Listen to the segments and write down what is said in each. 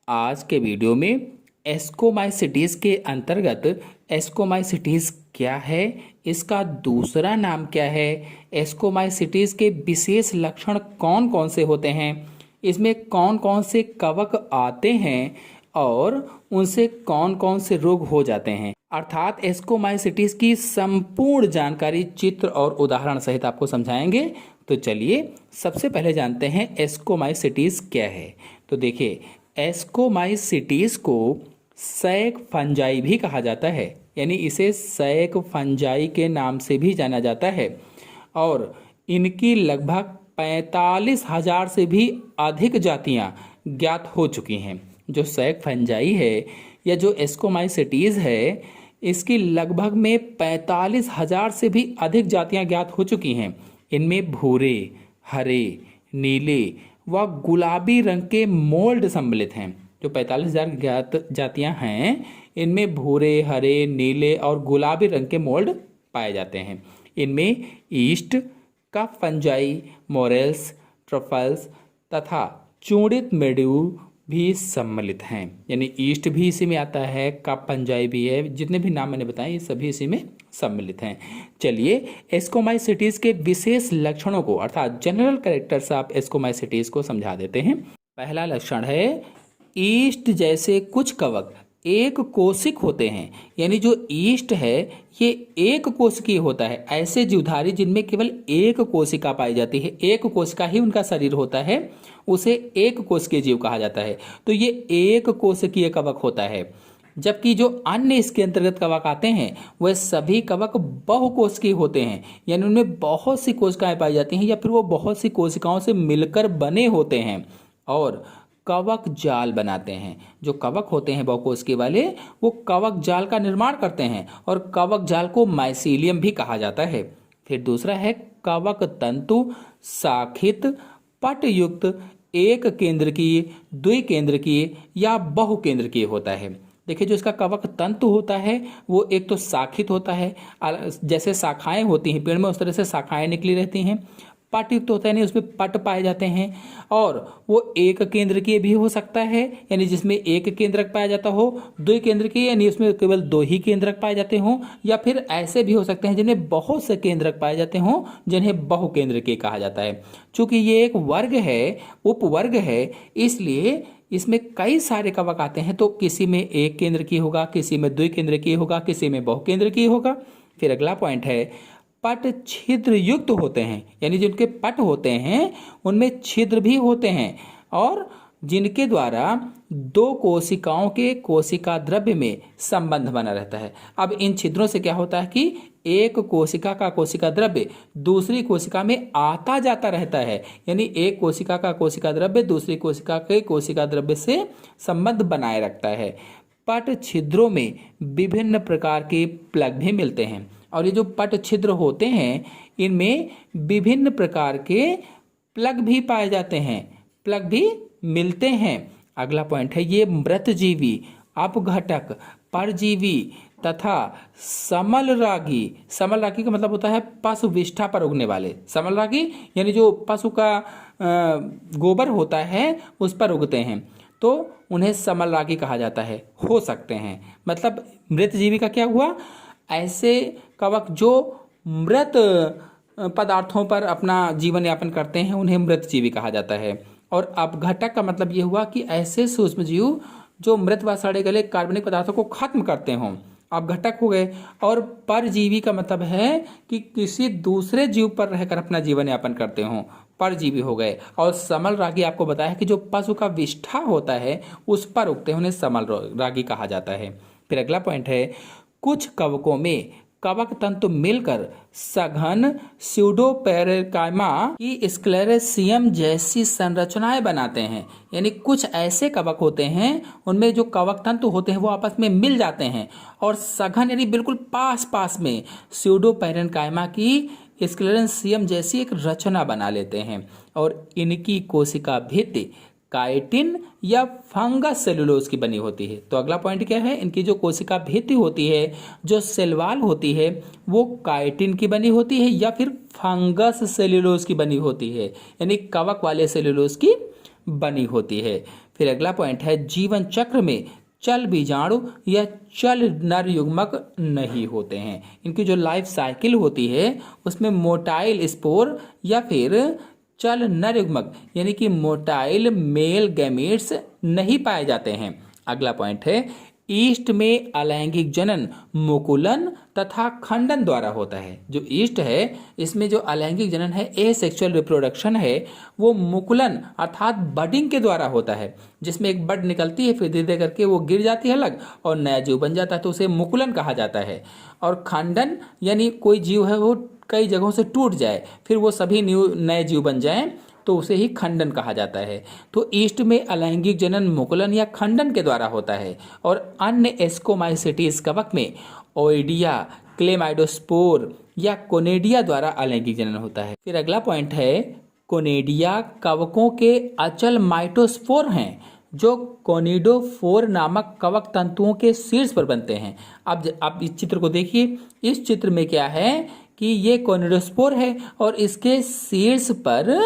आज के वीडियो में एस्कोमाइसिटीज के अंतर्गत एस्कोमाइसिटीज क्या है, इसका दूसरा नाम क्या है, एस्कोमाइसिटीज के विशेष लक्षण कौन कौन से होते हैं, इसमें कौन कौन से कवक आते हैं और उनसे कौन कौन से रोग हो जाते हैं, अर्थात एस्कोमाइसिटीज की संपूर्ण जानकारी चित्र और उदाहरण सहित आपको समझाएंगे। तो चलिए सबसे पहले जानते हैं एस्कोमाइसिटीज क्या है। तो देखिए, एस्कोमाइसिटीज को सैक फंजाई भी कहा जाता है, यानी इसे सैक फंजाई के नाम से भी जाना जाता है और इनकी लगभग 45,000 से भी अधिक जातियां ज्ञात हो चुकी हैं। जो सैक फंजाई है या जो एस्कोमाइसिटीज है, इसकी लगभग में 45,000 से भी अधिक जातियां ज्ञात हो चुकी हैं। इनमें भूरे, हरे, नीले व गुलाबी रंग के मोल्ड सम्मिलित हैं। जो 45,000 ज्ञात जातियां हैं, इनमें भूरे, हरे, नीले और गुलाबी रंग के मोल्ड पाए जाते हैं। इनमें ईस्ट, कफ फंजाई, मोरेल्स, ट्रफल्स तथा चूड़ित मेड्यू भी सम्मिलित हैं। यानी ईस्ट भी इसी में आता है, कफ फंजाई भी है, जितने भी नाम मैंने बताए ये सभी इसी में सम्मिलित हैं। चलिए एस्कोमाइसिटीज के विशेष लक्षणों को अर्थात जनरल कैरेक्टर्स ऑफ एस्कोमाइसिटीज को समझा देते हैं। पहला लक्षण है, ईस्ट जैसे कुछ कवक एक कोशिक होते हैं। यानी जो ईस्ट है ये एक कोशिकीय होता है। ऐसे जीवधारी जिनमें केवल एक कोशिका पाई जाती है, एक कोशिका ही उनका शरीर होता है, उसे एक कोशिकीय जीव कहा जाता है। तो ये एक कोशिकीय कवक होता है। जबकि जो अन्य इसके अंतर्गत कवक आते हैं वह सभी कवक बहुकोशिकीय होते हैं, यानी उनमें बहुत सी कोशिकाएं पाई जाती हैं या फिर वो बहुत सी कोशिकाओं से मिलकर बने होते हैं और कवक जाल बनाते हैं। जो कवक होते हैं बहुकोशिकीय वाले, वो कवक जाल का निर्माण करते हैं और कवक जाल को माइसीलियम भी कहा जाता है। फिर दूसरा है कवक तंतु शाखित पटयुक्त एक केंद्रकीय, द्विकेंद्रकीय या बहुकेंद्रकीय होता है। देखिए, जो इसका कवक तंतु होता है वो एक तो शाखित होता है, जैसे शाखाएं होती हैं पेड़ में उस तरह से शाखाएं निकली रहती हैं। पटयुक्त होता है, यानी उसमें पट पाए जाते हैं और वो एक केंद्रकीय भी हो सकता है, यानी जिसमें एक केंद्रक पाया जाता हो, द्विकेंद्रकीय यानी उसमें केवल दो ही केंद्रक पाए जाते हों, या फिर ऐसे भी हो सकते हैं जिन्हें बहुत से केंद्रक पाए जाते हों, जिन्हें बहुकेंद्रकीय कहा जाता है। चूंकि ये एक वर्ग है, उपवर्ग है, इसलिए इसमें कई सारे कवक आते हैं। तो किसी में एक केंद्रकीय होगा, किसी में द्विकेंद्रकीय होगा, किसी में बहुकेंद्रकीय होगा। फिर अगला पॉइंट है, पट छिद्र युक्त होते हैं, यानी जिनके पट होते हैं उनमें छिद्र भी होते हैं और जिनके द्वारा दो कोशिकाओं के कोशिका द्रव्य में संबंध बना रहता है। अब इन छिद्रों से क्या होता है कि एक कोशिका का कोशिका द्रव्य दूसरी कोशिका में आता जाता रहता है, यानी एक कोशिका का कोशिका द्रव्य दूसरी कोशिका के कोशिका द्रव्य से संबंध बनाए रखता है। पट छिद्रों में विभिन्न प्रकार के प्लग भी मिलते हैं और ये जो पट छिद्र होते हैं इनमें विभिन्न प्रकार के प्लग भी पाए जाते हैं, प्लग भी मिलते हैं। अगला पॉइंट है, ये मृतजीवी, अपघटक, परजीवी तथा समलरागी। समलरागी का मतलब होता है पशु विष्ठा पर उगने वाले। समलरागी यानी जो पशु का गोबर होता है उस पर उगते हैं, तो उन्हें समलरागी कहा जाता है, हो सकते हैं। मतलब मृतजीवी का क्या हुआ, ऐसे कवक जो मृत पदार्थों पर अपना जीवन यापन करते हैं उन्हें मृतजीवी कहा जाता है। और अपघटक का मतलब ये हुआ कि ऐसे सूक्ष्मजीव जो मृत व सड़े गले कार्बनिक पदार्थों को खत्म करते हों, अपघटक हो गए। और परजीवी का मतलब है कि किसी दूसरे जीव पर रहकर अपना जीवन यापन करते हों, परजीवी हो गए। और समलरागी आपको बताया कि जो पशु का विष्ठा होता है उस पर उगते हैं, उन्हें समलरागी कहा जाता है। फिर अगला पॉइंट है, कुछ कवकों में कवक तंतु मिलकर सघन स्यूडोपेरेकाइमा की स्क्लेरेसियम जैसी संरचनाएं बनाते हैं। यानी कुछ ऐसे कवक होते हैं उनमें जो कवक तंतु होते हैं वो आपस में मिल जाते हैं और सघन यानी बिल्कुल पास पास में स्यूडोपेरेकाइमा की स्क्लेरेसियम जैसी एक रचना बना लेते हैं और इनकी कोशिका भित्ति काइटिन या फंगस सेलुलोज की बनी होती है। तो अगला पॉइंट क्या है, इनकी जो कोशिका भित्ति होती है, जो सेलवाल होती है, वो काइटिन की बनी होती है या फिर फंगस सेलुलोज की बनी होती है, यानी कवक वाले सेलुलोज की बनी होती है। फिर अगला पॉइंट है जीवन चक्र में चल बीजाणु या चल नर युग्मक नहीं होते हैं। इनकी जो लाइफ साइकिल होती है उसमें मोटाइल स्पोर या फिर चल नर युग्मक यानी कि मोटाइल मेल गैमेट्स नहीं पाए जाते हैं। अगला पॉइंट है ईस्ट में अलैंगिक जनन मुकुलन तथा खंडन द्वारा होता है। जो ईस्ट है इसमें जो अलैंगिक जनन है एसेक्सुअल रिप्रोडक्शन है वो मुकुलन अर्थात बडिंग के द्वारा होता है, जिसमें एक बड निकलती है फिर धीरे धीरे करके वो गिर जाती है अलग और नया जीव बन जाता है, तो उसे मुकुलन कहा जाता है। और खंडन यानी कोई जीव है वो कई जगहों से टूट जाए फिर वो सभी नए जीव बन जाएं तो उसे ही खंडन कहा जाता है। तो ईस्ट में अलैंगिक जनन मुकुलन या खंडन के द्वारा होता है और अन्य एस्कोमाइसिटीज कवक में ओइडिया, क्लेमाइडोस्पोर या कोनेडिया द्वारा अलैंगिक जनन होता है। फिर अगला पॉइंट है कोनेडिया कवकों के अचल माइटोस्पोर हैं जो कोनिडोफोर नामक कवक तंतुओं के शीर्ष पर बनते हैं। अब आप इस चित्र को देखिए, इस चित्र में क्या है कि ये कोनिडोस्पोर है और इसके शीर्ष पर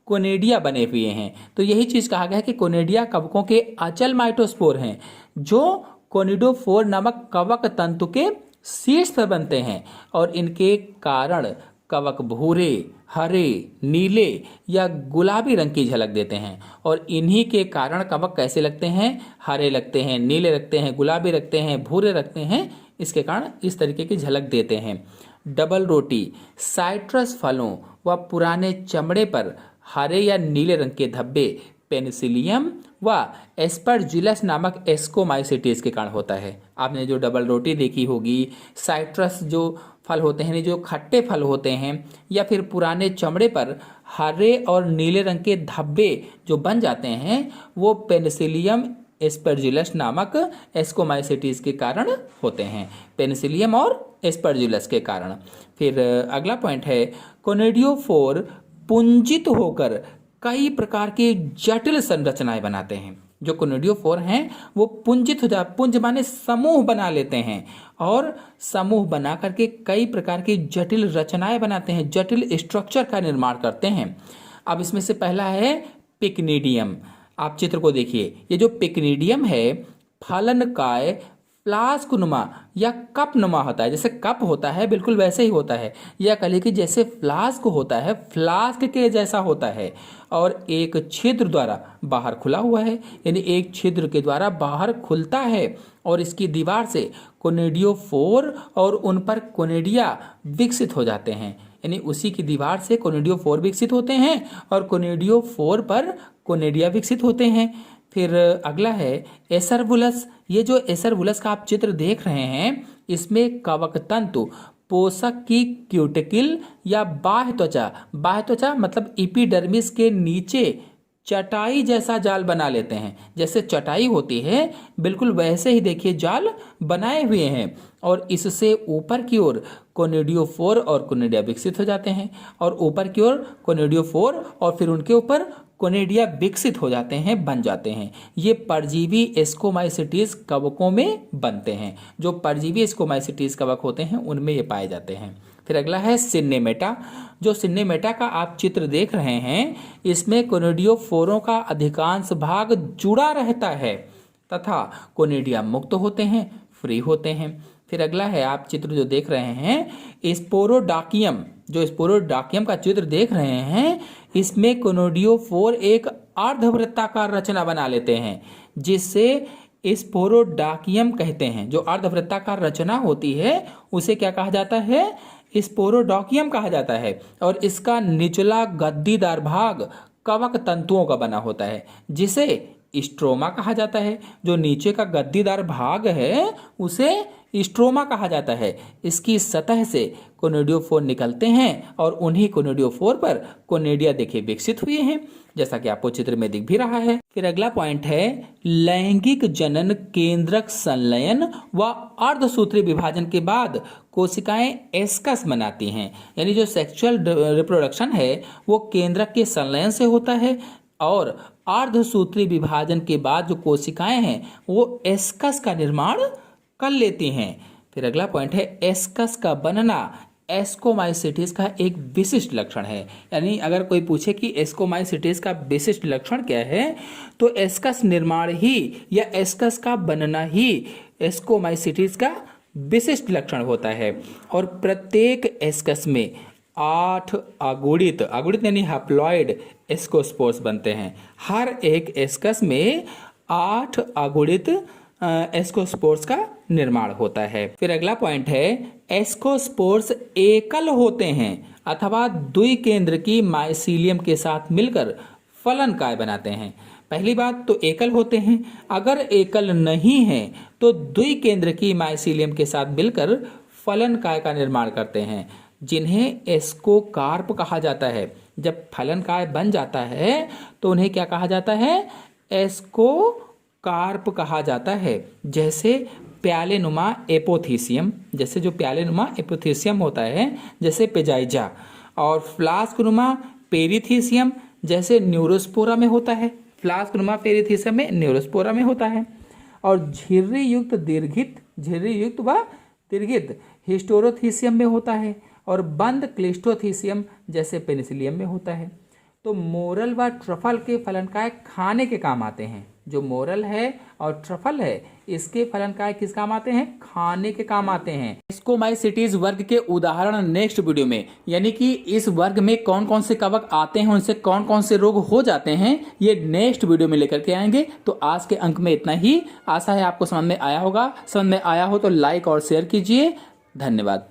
कोनेडिया बने हुए हैं। तो यही चीज कहा गया है कि कोनेडिया कवकों के अचल माइटोस्पोर हैं जो कोनिडोफोर नामक कवक तंतु के शीर्ष पर बनते हैं और इनके कारण कवक भूरे, हरे, नीले या गुलाबी रंग की झलक देते हैं। और इन्हीं के कारण कवक कैसे लगते हैं? हरे लगते हैं, नीले लगते हैं, गुलाबी लगते हैं, भूरे लगते हैं। इसके कारण इस तरीके की झलक देते हैं। डबल रोटी साइट्रस फलों व पुराने चमड़े पर हरे या नीले रंग के धब्बे पेनिसिलियम व एस्परजिलस नामक एस्कोमाइसिटीज के कारण होता है। आपने जो डबल रोटी देखी होगी, साइट्रस जो फल होते हैं, जो खट्टे फल होते हैं, या फिर पुराने चमड़े पर हरे और नीले रंग के धब्बे जो बन जाते हैं वो पेनिसिलियम एस्परजिलस नामक एस्कोमाइसिटीज के कारण होते हैं। पेनिसिलियम और एस्परजिलस के कारण। फिर अगला पॉइंट है कोनेडियोफोर पुंजित होकर कई प्रकार की जटिल संरचनाएं बनाते हैं। जो कोनेडियोफोर हैं वो पुंजित हो पुंज माने समूह बना लेते हैं और समूह बना करके कई प्रकार की जटिल रचनाएं बनाते हैं, जटिल स्ट्रक्चर का निर्माण करते हैं। अब इसमें से पहला है पिक्निडियम। आप चित्र को देखिए, ये जो पिक्निडियम है फलनकाय फ्लास्क नुमा या कप नुमा होता है। जैसे कप होता है बिल्कुल वैसे ही होता है, या कह कि जैसे फ्लास्क होता है फ्लास्क के जैसा होता है और एक छिद्र द्वारा बाहर खुला हुआ है, यानी एक छिद्र के द्वारा बाहर खुलता है और इसकी दीवार से कोनेडियोफोर और उन पर कोनेडिया विकसित हो जाते हैं। यानी उसी की दीवार से कोनेडियोफोर विकसित होते हैं और कोनेडियोफोर पर कोनेडिया विकसित होते हैं। फिर अगला है एसरबुलस। ये जो एसरबुलस का आप चित्र देख रहे हैं इसमें कवक तंतु पोषक की क्यूटिकल या बाह्य त्वचा मतलब इपिडर्मिस के नीचे चटाई जैसा जाल बना लेते हैं। जैसे चटाई होती है बिल्कुल वैसे ही देखिए जाल बनाए हुए हैं और इससे ऊपर की ओर कोनेडियोफोर और कोनेडिया विकसित हो जाते हैं और ऊपर की ओर कोनेडियोफोर और फिर उनके ऊपर कोनेडिया विकसित हो जाते हैं, बन जाते हैं। ये परजीवी एस्कोमाइसिटीज कवकों में बनते हैं। जो परजीवी एस्कोमाइसिटीज कवक होते हैं उनमें ये पाए जाते हैं। फिर अगला है सिन्नेमेटा। जो सिन्नेमेटा का आप चित्र देख रहे हैं इसमें कोनेडियोफोरों का अधिकांश भाग जुड़ा रहता है तथा कोनेडिया मुक्त होते हैं, फ्री होते हैं। फिर अगला है आप चित्र जो देख रहे हैं स्पोरोडाकियम। जो स्पोरोडाकियम का चित्र देख रहे हैं इसमें कोनेडियोफोर एक अर्धवृत्ताकार रचना बना लेते हैं जिससे स्पोरोडाकियम कहते हैं। जो अर्धवृत्ताकार रचना होती है उसे क्या कहा जाता है? स्पोरोडाकियम कहा जाता है और इसका निचला गद्दीदार भाग कवक तंतुओं का बना होता है जिसे स्ट्रोमा कहा जाता है। जो नीचे का गद्दीदार भाग है उसे स्ट्रोमा कहा जाता है। इसकी सतह से कोनेडियोफोर निकलते हैं और उन्हीं कोनेडियोफोर पर कोनेडिया देखे विकसित हुए हैं, जैसा कि आपको चित्र में दिख भी रहा है। फिर अगला पॉइंट है लैंगिक जनन केंद्रक संलयन व अर्धसूत्री विभाजन के बाद कोशिकाएं एस्कस बनाती हैं। यानी जो सेक्सुअल रिप्रोडक्शन है वो केंद्रक के संलयन से होता है और अर्धसूत्री विभाजन के बाद जो कोशिकाएं हैं वो एस्कस का निर्माण कर लेती हैं। फिर अगला पॉइंट है एस्कस का बनना एस्कोमाइसिटीज का एक विशिष्ट लक्षण है। यानी अगर कोई पूछे कि एस्कोमाइसिटीज का विशिष्ट लक्षण क्या है, तो एस्कस निर्माण ही या एस्कस का बनना ही एस्कोमाइसिटीज का विशिष्ट लक्षण होता है। और प्रत्येक एस्कस में 8 अगुणित यानी हैप्लॉइड एस्कोस्पोर्स बनते हैं। हर एक एस्कस में 8 अगुणित एस्कोस्पोर्स का निर्माण होता है। फिर अगला पॉइंट है, एस्कोस्पोर्स एकल होते हैं अथवा द्विकेंद्र की माइसीलियम के साथ मिलकर फलनकाय बनाते हैं। पहली बात तो एकल होते हैं, अगर एकल नहीं है तो द्विकेंद्र की माइसीलियम के साथ मिलकर फलनकाय का निर्माण करते हैं, जिन्हें एस्कोकार्प कहा जाता है। जब फलनकाय बन जाता है तो उन्हें क्या कहा जाता है? एस्कोकार्प कहा जाता है। जैसे प्यालेनुमा एपोथीसियम, जैसे जो प्यालेनुमा एपोथीसियम होता है, जैसे पेजाइजा, और फ्लास्कनुमा पेरिथीसियम जैसे न्यूरोस्पोरा में होता है। फ्लास्कनुमा पेरिथीसियम में न्यूरोस्पोरा में होता है। और झिर्री युक्त व दीर्घित हिस्टोरोथीसियम में होता है। और बंद क्लिस्टोथीसियम जैसे पेनिसिलियम में होता है। तो मोरल व ट्रफल के फलनकाय खाने के काम आते हैं। जो मोरल है और ट्रफल है, इसके फलनकाय किस काम आते हैं? खाने के काम आते हैं। एस्कोमाइसिटीज वर्ग के उदाहरण नेक्स्ट वीडियो में, यानी कि इस वर्ग में कौन कौन से कवक आते हैं, उनसे कौन कौन से रोग हो जाते हैं, ये नेक्स्ट वीडियो में लेकर के आएंगे। तो आज के अंक में इतना ही। आशा है आपको समझ में आया होगा। समझ में आया हो तो लाइक और शेयर कीजिए। धन्यवाद।